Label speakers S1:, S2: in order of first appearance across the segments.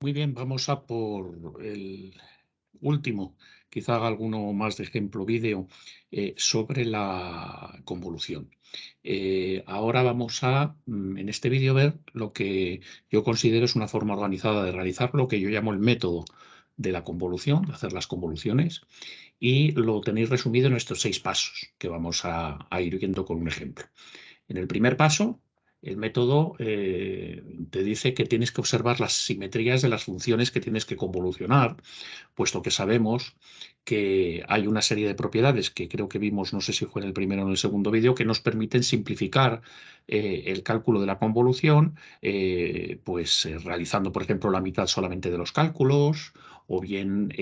S1: Muy bien, vamos a por el último, quizá haga alguno más de ejemplo vídeo sobre la convolución. Ahora vamos a, en este vídeo, ver lo que yo considero es una forma organizada de realizar lo que yo llamo el método de la convolución, de hacer las convoluciones, y lo tenéis resumido en estos 6 pasos que vamos a ir viendo con un ejemplo. En el primer paso, el método te dice que tienes que observar las simetrías de las funciones que tienes que convolucionar, puesto que sabemos que hay una serie de propiedades que creo que vimos, no sé si fue en el primero o en el segundo vídeo, que nos permiten simplificar el cálculo de la convolución, realizando, por ejemplo, la mitad solamente de los cálculos, o bien,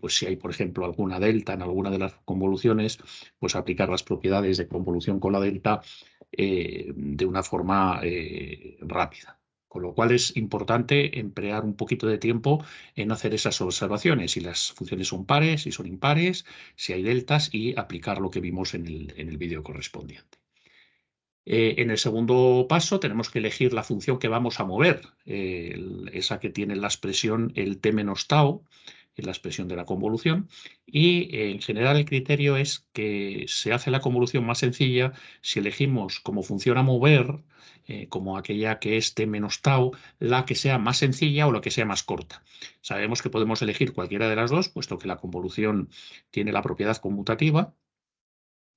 S1: pues si hay, por ejemplo, alguna delta en alguna de las convoluciones, pues aplicar las propiedades de convolución con la delta de una forma rápida. Con lo cual es importante emplear un poquito de tiempo en hacer esas observaciones, si las funciones son pares, si son impares, si hay deltas y aplicar lo que vimos en el vídeo correspondiente. En el segundo paso tenemos que elegir la función que vamos a mover, esa que tiene la expresión el t menos tau, en la expresión de la convolución, y en general el criterio es que se hace la convolución más sencilla si elegimos como función a mover, como aquella que es t menos tau, la que sea más sencilla o la que sea más corta. Sabemos que podemos elegir cualquiera de las dos, puesto que la convolución tiene la propiedad conmutativa,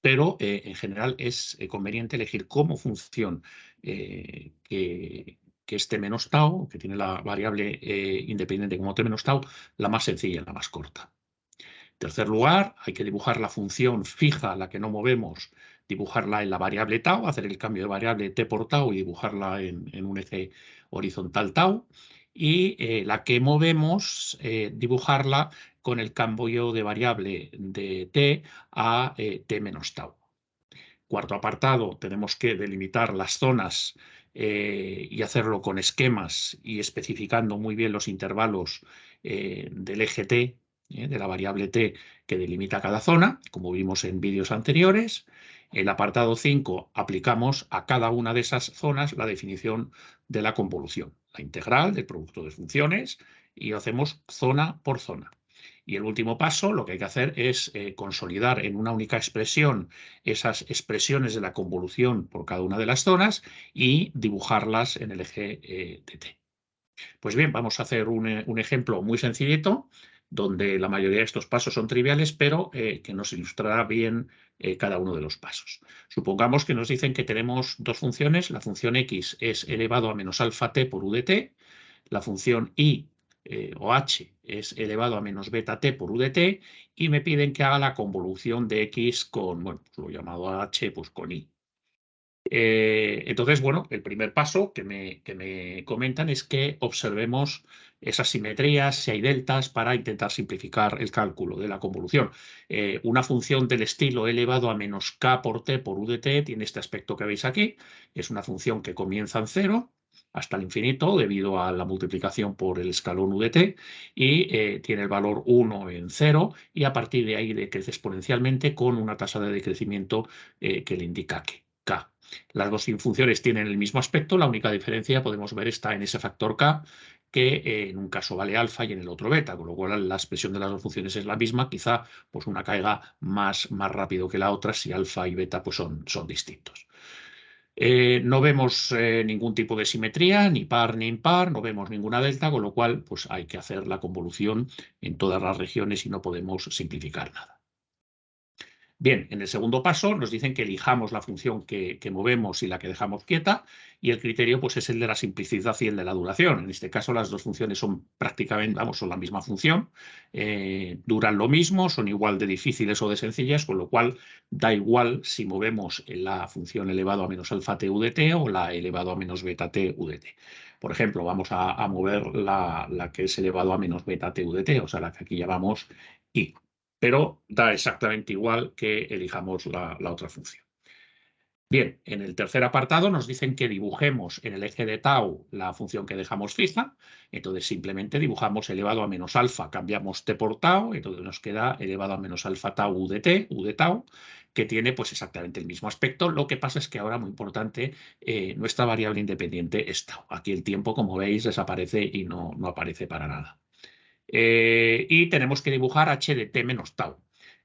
S1: pero en general es conveniente elegir como función que es t menos tau, que tiene la variable independiente como t menos tau, la más sencilla, la más corta. En tercer lugar, hay que dibujar la función fija, la que no movemos, dibujarla en la variable tau, hacer el cambio de variable t por tau y dibujarla en un eje horizontal tau. Y la que movemos, dibujarla con el cambio de variable de t a t menos tau. Cuarto apartado, tenemos que delimitar las zonas y hacerlo con esquemas y especificando muy bien los intervalos del eje t, de la variable t que delimita cada zona, como vimos en vídeos anteriores. El apartado 5, aplicamos a cada una de esas zonas la definición de la convolución, la integral del producto de funciones, y lo hacemos zona por zona. Y el último paso, lo que hay que hacer es consolidar en una única expresión esas expresiones de la convolución por cada una de las zonas y dibujarlas en el eje de t. Pues bien, vamos a hacer un ejemplo muy sencillito, donde la mayoría de estos pasos son triviales, pero que nos ilustrará bien cada uno de los pasos. Supongamos que nos dicen que tenemos dos funciones. La función x es elevado a menos alfa t por u de t. La función y o h es elevado a menos beta t por u de t. Y me piden que haga la convolución de x con, bueno, pues lo llamado h, pues con y. Entonces, bueno, el primer paso que me comentan es que observemos esas simetrías, si hay deltas, para intentar simplificar el cálculo de la convolución. Una función del estilo elevado a menos k por t por u de t tiene este aspecto que veis aquí. Es una función que comienza en 0 hasta el infinito debido a la multiplicación por el escalón u de t y tiene el valor 1 en 0 y a partir de ahí decrece exponencialmente con una tasa de decrecimiento que le indica que k. Las dos funciones tienen el mismo aspecto, la única diferencia podemos ver está en ese factor k, que en un caso vale alfa y en el otro beta, con lo cual la expresión de las dos funciones es la misma, quizá pues una caiga más rápido que la otra si alfa y beta pues son distintos. No vemos ningún tipo de simetría, ni par ni impar, no vemos ninguna delta, con lo cual pues hay que hacer la convolución en todas las regiones y no podemos simplificar nada. Bien, en el segundo paso nos dicen que elijamos la función que movemos y la que dejamos quieta, y el criterio pues, es el de la simplicidad y el de la duración. En este caso las dos funciones son prácticamente, vamos, son la misma función, duran lo mismo, son igual de difíciles o de sencillas, con lo cual da igual si movemos la función elevado a menos alfa t u de t o la elevado a menos beta t u de t. Por ejemplo, vamos a mover la que es elevado a menos beta t u de t, o sea, la que aquí llamamos y, pero da exactamente igual que elijamos la otra función. Bien, en el tercer apartado nos dicen que dibujemos en el eje de tau la función que dejamos fija, entonces simplemente dibujamos elevado a menos alfa, cambiamos t por tau, entonces nos queda elevado a menos alfa tau u de t, u de tau, que tiene pues exactamente el mismo aspecto. Lo que pasa es que ahora, muy importante, nuestra variable independiente es tau. Aquí el tiempo, como veis, desaparece y no aparece para nada. Y tenemos que dibujar h de t menos tau.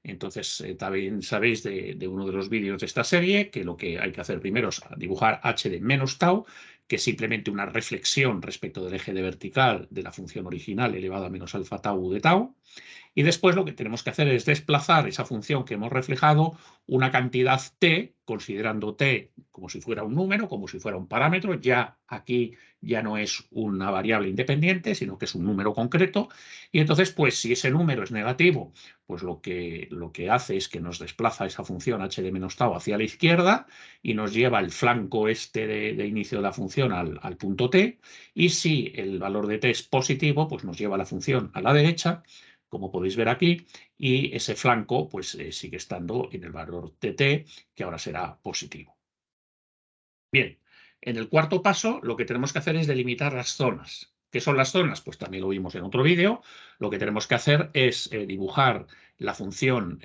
S1: Entonces, también sabéis de uno de los vídeos de esta serie que lo que hay que hacer primero es dibujar h de menos tau, que es simplemente una reflexión respecto del eje de vertical de la función original elevado a menos alfa tau de tau. Y después lo que tenemos que hacer es desplazar esa función que hemos reflejado una cantidad t, considerando t como si fuera un número, como si fuera un parámetro. Ya aquí ya no es una variable independiente, sino que es un número concreto. Y entonces, pues si ese número es negativo, pues lo que hace es que nos desplaza esa función h de menos tau hacia la izquierda y nos lleva el flanco este de inicio de la función al punto t. Y si el valor de t es positivo, pues nos lleva la función a la derecha, como podéis ver aquí, y ese flanco pues sigue estando en el valor tt, que ahora será positivo. Bien, en el cuarto paso lo que tenemos que hacer es delimitar las zonas. ¿Qué son las zonas? Pues también lo vimos en otro vídeo. Lo que tenemos que hacer es dibujar la función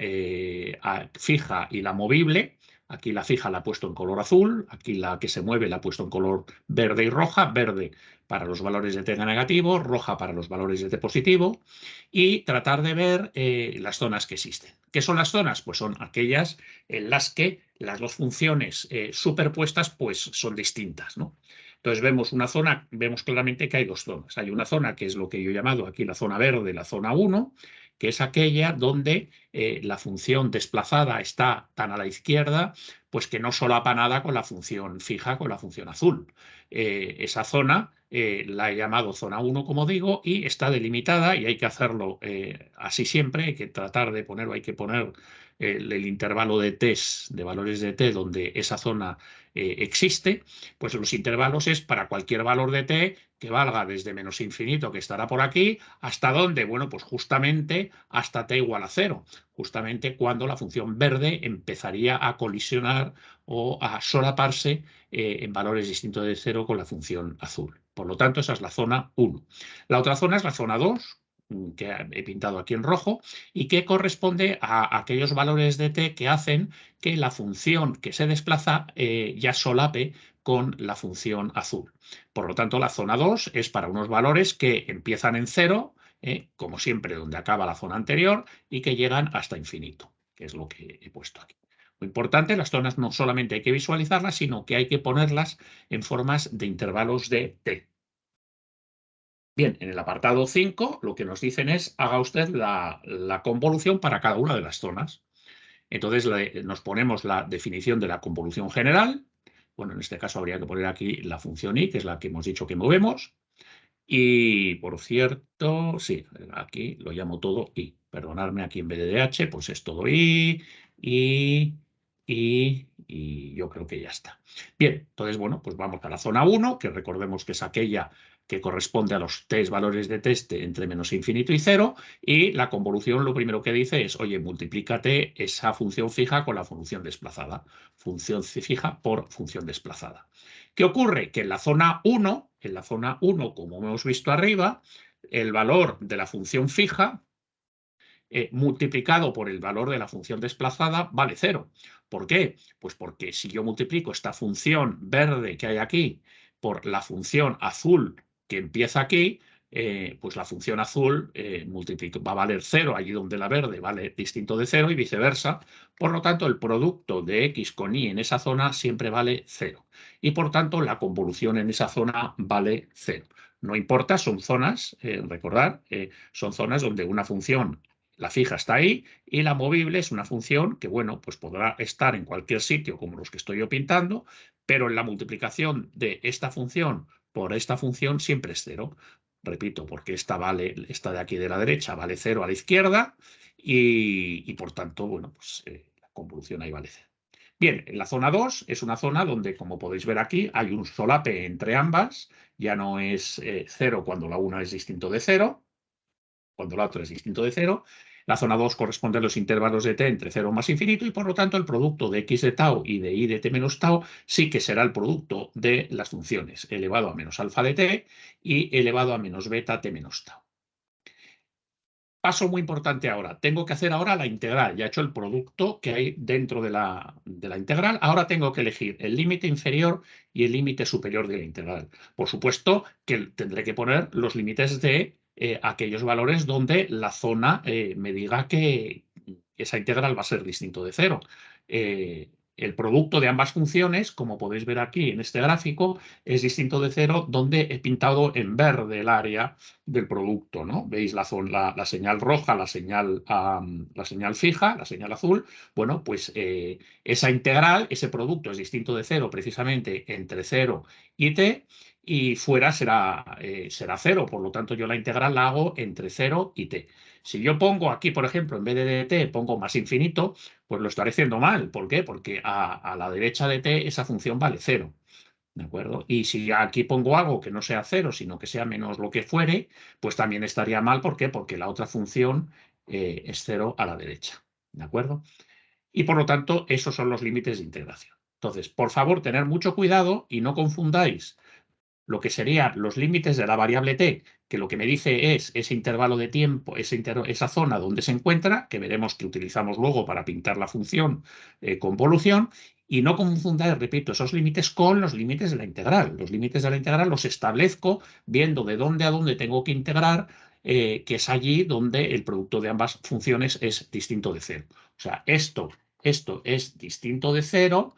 S1: fija y la movible. Aquí la fija la he puesto en color azul, aquí la que se mueve la he puesto en color verde y roja, verde para los valores de t negativo, roja para los valores de t positivo, y tratar de ver las zonas que existen. ¿Qué son las zonas? Pues son aquellas en las que las dos funciones superpuestas pues son distintas, ¿no? Entonces vemos una zona, vemos claramente que hay dos zonas. Hay una zona que es lo que yo he llamado aquí la zona verde, la zona 1, que es aquella donde la función desplazada está tan a la izquierda, pues que no solapa nada con la función fija, con la función azul. Esa zona la he llamado zona 1, como digo, y está delimitada, y hay que hacerlo así siempre, hay que tratar de poner, o hay que poner el intervalo de t, de valores de t, donde esa zona existe. Pues los intervalos es para cualquier valor de t que valga desde menos infinito, que estará por aquí, ¿hasta dónde? Bueno, pues justamente hasta t igual a 0, justamente cuando la función verde empezaría a colisionar o a solaparse en valores distintos de 0 con la función azul. Por lo tanto, esa es la zona 1. La otra zona es la zona 2, que he pintado aquí en rojo, y que corresponde a aquellos valores de t que hacen que la función que se desplaza ya solape con la función azul. Por lo tanto, la zona 2 es para unos valores que empiezan en 0, como siempre donde acaba la zona anterior, y que llegan hasta infinito, que es lo que he puesto aquí. Lo importante, las zonas no solamente hay que visualizarlas, sino que hay que ponerlas en formas de intervalos de t. Bien, en el apartado 5 lo que nos dicen es haga usted la convolución para cada una de las zonas. Entonces nos ponemos la definición de la convolución general. Bueno, en este caso habría que poner aquí la función y, que es la que hemos dicho que movemos. Y, por cierto, sí, aquí lo llamo todo i. Perdonadme, aquí en vez de h, pues es todo i, y yo creo que ya está. Bien, entonces, bueno, pues vamos a la zona 1, que recordemos que es aquella que corresponde a los tres valores de teste entre menos infinito y 0, y la convolución lo primero que dice es, oye, multiplícate esa función fija con la función desplazada. Función fija por función desplazada. ¿Qué ocurre? Que en la zona 1, como hemos visto arriba, el valor de la función fija multiplicado por el valor de la función desplazada vale 0. ¿Por qué? Pues porque si yo multiplico esta función verde que hay aquí por la función azul que empieza aquí, pues la función azul va a valer 0 allí donde la verde vale distinto de 0 y viceversa. Por lo tanto, el producto de x con y en esa zona siempre vale 0. Y por tanto, la convolución en esa zona vale 0. No importa, son zonas, recordad, son zonas donde una función, la fija, está ahí, y la movible es una función que, bueno, pues podrá estar en cualquier sitio como los que estoy yo pintando, pero en la multiplicación de esta función por esta función siempre es 0. Repito, porque esta de aquí de la derecha vale 0 a la izquierda y por tanto, bueno, pues la convolución ahí vale 0. Bien, en la zona 2 es una zona donde, como podéis ver aquí, hay un solape entre ambas. Ya no es 0 cuando la una es distinto de 0, cuando la otra es distinto de 0. La zona 2 corresponde a los intervalos de t entre 0 más infinito y por lo tanto el producto de x de tau y de y de t menos tau sí que será el producto de las funciones elevado a menos alfa de t y elevado a menos beta t menos tau. Paso muy importante ahora. Tengo que hacer ahora la integral. Ya he hecho el producto que hay dentro de la integral. Ahora tengo que elegir el límite inferior y el límite superior de la integral. Por supuesto que tendré que poner los límites de aquellos valores donde la zona me diga que esa integral va a ser distinto de cero. El producto de ambas funciones, como podéis ver aquí en este gráfico, es distinto de cero donde he pintado en verde el área del producto, ¿no? Veis la señal roja, la señal fija, la señal azul. Bueno, pues esa integral, ese producto es distinto de cero precisamente entre 0 y t, y fuera será 0. Por lo tanto, yo la integral la hago entre 0 y t. Si yo pongo aquí, por ejemplo, en vez de t, pongo más infinito, pues lo estaré haciendo mal. ¿Por qué? Porque a la derecha de t esa función vale 0. ¿De acuerdo? Y si aquí pongo algo que no sea 0, sino que sea menos lo que fuere, pues también estaría mal. ¿Por qué? Porque la otra función es 0 a la derecha. ¿De acuerdo? Y por lo tanto, esos son los límites de integración. Entonces, por favor, tener mucho cuidado y no confundáis lo que serían los límites de la variable t, que lo que me dice es ese intervalo de tiempo, esa zona donde se encuentra, que veremos que utilizamos luego para pintar la función convolución, y no confundáis, repito, esos límites con los límites de la integral. Los límites de la integral los establezco viendo de dónde a dónde tengo que integrar, que es allí donde el producto de ambas funciones es distinto de cero. O sea, esto es distinto de cero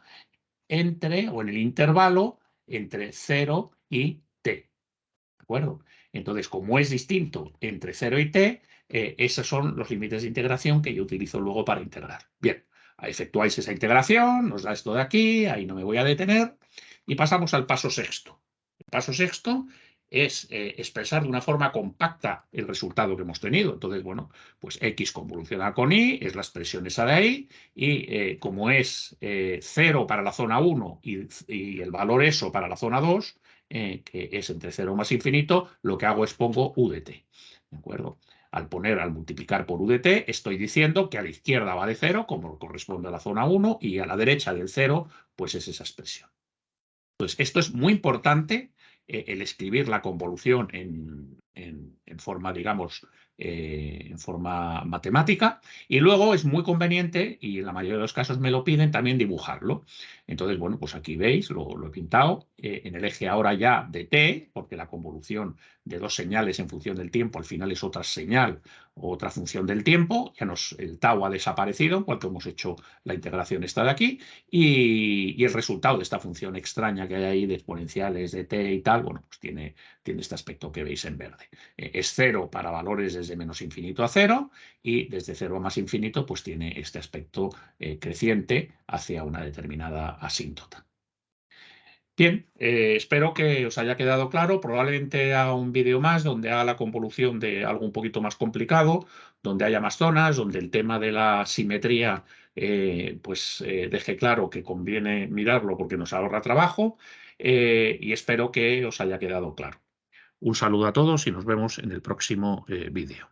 S1: en el intervalo entre 0 y t. ¿De acuerdo? Entonces, como es distinto entre 0 y t, esos son los límites de integración que yo utilizo luego para integrar. Bien, efectuáis esa integración, nos da esto de aquí, ahí no me voy a detener, y pasamos al paso sexto. El paso sexto es expresar de una forma compacta el resultado que hemos tenido. Entonces, bueno, pues x convolucional con y es la expresión esa de ahí, y como es 0 para la zona 1 y el valor eso para la zona 2, que es entre 0 más infinito, lo que hago es pongo u de t. ¿De acuerdo? Al multiplicar por u de t, estoy diciendo que a la izquierda va de 0, como corresponde a la zona 1, y a la derecha del 0, pues es esa expresión. Entonces, esto es muy importante, el escribir la convolución en forma, digamos, en forma matemática, y luego es muy conveniente, y en la mayoría de los casos me lo piden, también dibujarlo. Entonces, bueno, pues aquí veis, lo he pintado en el eje ahora ya de t, porque la convolución de dos señales en función del tiempo al final es otra señal o otra función del tiempo. El tau ha desaparecido en cuanto hemos hecho la integración esta de aquí, y el resultado de esta función extraña que hay ahí de exponenciales de t y tal, bueno, pues tiene este aspecto que veis en verde. Es 0 para valores desde menos infinito a 0, y desde 0 a más infinito pues tiene este aspecto creciente hacia una determinada asíntota. Bien, espero que os haya quedado claro. Probablemente haga un vídeo más donde haga la convolución de algo un poquito más complicado, donde haya más zonas, donde el tema de la simetría deje claro que conviene mirarlo porque nos ahorra trabajo, y espero que os haya quedado claro. Un saludo a todos y nos vemos en el próximo vídeo.